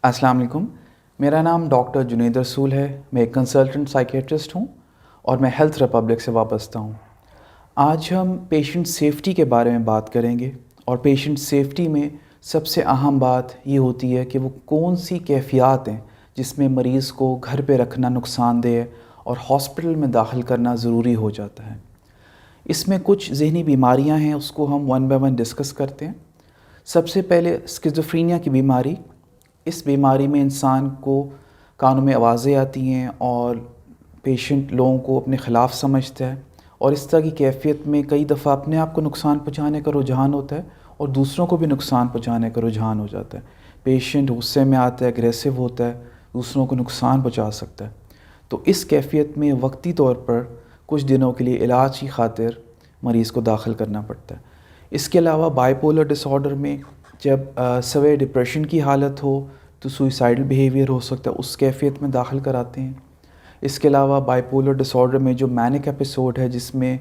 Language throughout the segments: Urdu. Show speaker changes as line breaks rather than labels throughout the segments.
السلام علیکم. میرا نام ڈاکٹر جنید رسول ہے. میں ایک کنسلٹنٹ سائیکیٹرسٹ ہوں اور میں ہیلتھ ریپبلک سے وابستہ ہوں. آج ہم پیشنٹ سیفٹی کے بارے میں بات کریں گے، اور پیشنٹ سیفٹی میں سب سے اہم بات یہ ہوتی ہے کہ وہ کون سی کیفیات ہیں جس میں مریض کو گھر پہ رکھنا نقصان دہ اور ہاسپٹل میں داخل کرنا ضروری ہو جاتا ہے. اس میں کچھ ذہنی بیماریاں ہیں، اس کو ہم ون بائی ون ڈسکس کرتے ہیں. سب سے پہلے اسکیزوفرینیا کی بیماری. اس بیماری میں انسان کو کانوں میں آوازیں آتی ہیں اور پیشنٹ لوگوں کو اپنے خلاف سمجھتا ہے، اور اس طرح کی کیفیت میں کئی دفعہ اپنے آپ کو نقصان پہنچانے کا رجحان ہوتا ہے اور دوسروں کو بھی نقصان پہنچانے کا رجحان ہو جاتا ہے. پیشنٹ غصے میں آتا ہے، اگریسو ہوتا ہے، دوسروں کو نقصان پہنچا سکتا ہے. تو اس کیفیت میں وقتی طور پر کچھ دنوں کے لیے علاج کی خاطر مریض کو داخل کرنا پڑتا ہے. اس کے علاوہ بائی پولر ڈس آرڈر میں جب سویئر ڈپریشن کی حالت ہو تو سوئسائڈل بیہیویئر ہو سکتا ہے، اس کیفیت میں داخل کراتے ہیں. اس کے علاوہ بائی پولر ڈس آرڈر میں جو مینک ایپیسوڈ ہے جس میں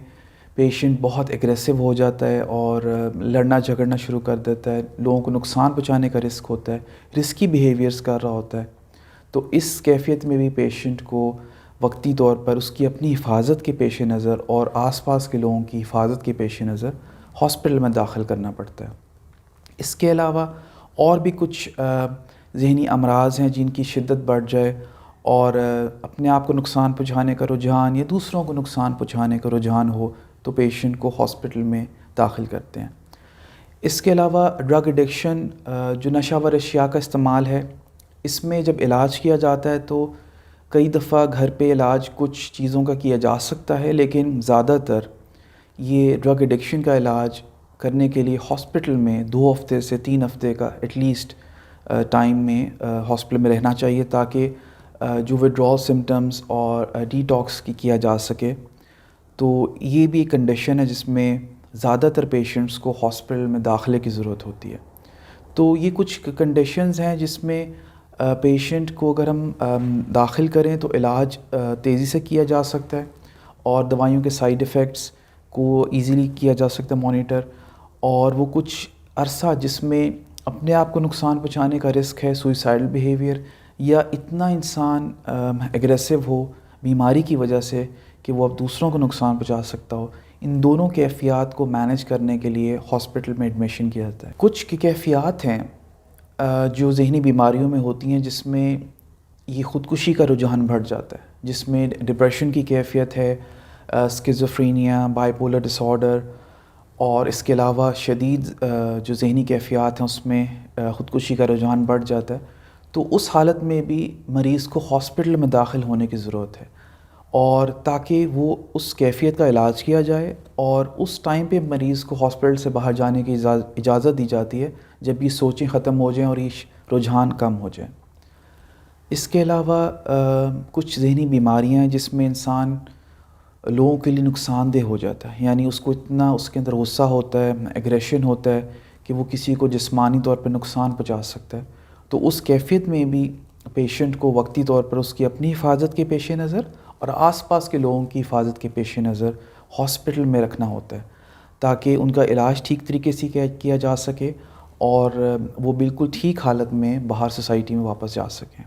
پیشنٹ بہت اگریسو ہو جاتا ہے اور لڑنا جھگڑنا شروع کر دیتا ہے، لوگوں کو نقصان پہنچانے کا رسک ہوتا ہے، رسکی بیہیویئرز کر رہا ہوتا ہے، تو اس کیفیت میں بھی پیشنٹ کو وقتی طور پر اس کی اپنی حفاظت کے پیش نظر اور آس پاس کے لوگوں کی حفاظت کے پیش نظر ہاسپٹل میں داخل کرنا پڑتا ہے. اس کے علاوہ اور بھی کچھ ذہنی امراض ہیں جن کی شدت بڑھ جائے اور اپنے آپ کو نقصان پہنچانے کا رجحان یا دوسروں کو نقصان پہنچانے کا رجحان ہو تو پیشنٹ کو ہاسپٹل میں داخل کرتے ہیں. اس کے علاوہ ڈرگ ایڈکشن، جو نشہ ور اشیاء کا استعمال ہے، اس میں جب علاج کیا جاتا ہے تو کئی دفعہ گھر پہ علاج کچھ چیزوں کا کیا جا سکتا ہے، لیکن زیادہ تر یہ ڈرگ ایڈکشن کا علاج کرنے کے لیے ہاسپٹل میں 2 ہفتے سے 3 ہفتے کا ایٹ لیسٹ ٹائم میں ہاسپٹل میں رہنا چاہیے تاکہ جو وڈرال سمٹمز اور ڈیٹاکس کی کیا جا سکے. تو یہ بھی ایک کنڈیشن ہے جس میں زیادہ تر پیشنٹس کو ہاسپٹل میں داخلے کی ضرورت ہوتی ہے. تو یہ کچھ کنڈیشنز ہیں جس میں پیشنٹ کو اگر ہم داخل کریں تو علاج تیزی سے کیا جا سکتا ہے اور دوائیوں کے سائیڈ ایفیکٹس کو ایزیلی کیا جا سکتا ہے مانیٹر، اور وہ کچھ عرصہ جس میں اپنے آپ کو نقصان پہنچانے کا رسک ہے، سوئسائڈل بیہیویئر، یا اتنا انسان اگریسو ہو بیماری کی وجہ سے کہ وہ اب دوسروں کو نقصان پہنچا سکتا ہو، ان دونوں کیفیات کو مینیج کرنے کے لیے ہاسپٹل میں ایڈمیشن کیا جاتا ہے. کچھ کیفیات ہیں جو ذہنی بیماریوں میں ہوتی ہیں جس میں یہ خودکشی کا رجحان بڑھ جاتا ہے، جس میں ڈپریشن کی کیفیت ہے، schizophrenia, bipolar disorder, اور اس کے علاوہ شدید جو ذہنی کیفیات ہیں اس میں خودکشی کا رجحان بڑھ جاتا ہے. تو اس حالت میں بھی مریض کو ہاسپٹل میں داخل ہونے کی ضرورت ہے، اور تاکہ وہ اس کیفیت کا علاج کیا جائے، اور اس ٹائم پہ مریض کو ہاسپٹل سے باہر جانے کی اجازت دی جاتی ہے جب یہ سوچیں ختم ہو جائیں اور یہ رجحان کم ہو جائیں. اس کے علاوہ کچھ ذہنی بیماریاں ہیں جس میں انسان لوگوں کے لیے نقصان دہ ہو جاتا ہے، یعنی اس کو اتنا اس کے اندر غصہ ہوتا ہے، ایگریشن ہوتا ہے کہ وہ کسی کو جسمانی طور پہ نقصان پہنچا سکتا ہے. تو اس کیفیت میں بھی پیشنٹ کو وقتی طور پر اس کی اپنی حفاظت کے پیش نظر اور آس پاس کے لوگوں کی حفاظت کے پیش نظر ہاسپٹل میں رکھنا ہوتا ہے تاکہ ان کا علاج ٹھیک طریقے سے کیا جا سکے اور وہ بالکل ٹھیک حالت میں باہر سوسائٹی میں واپس جا سکیں.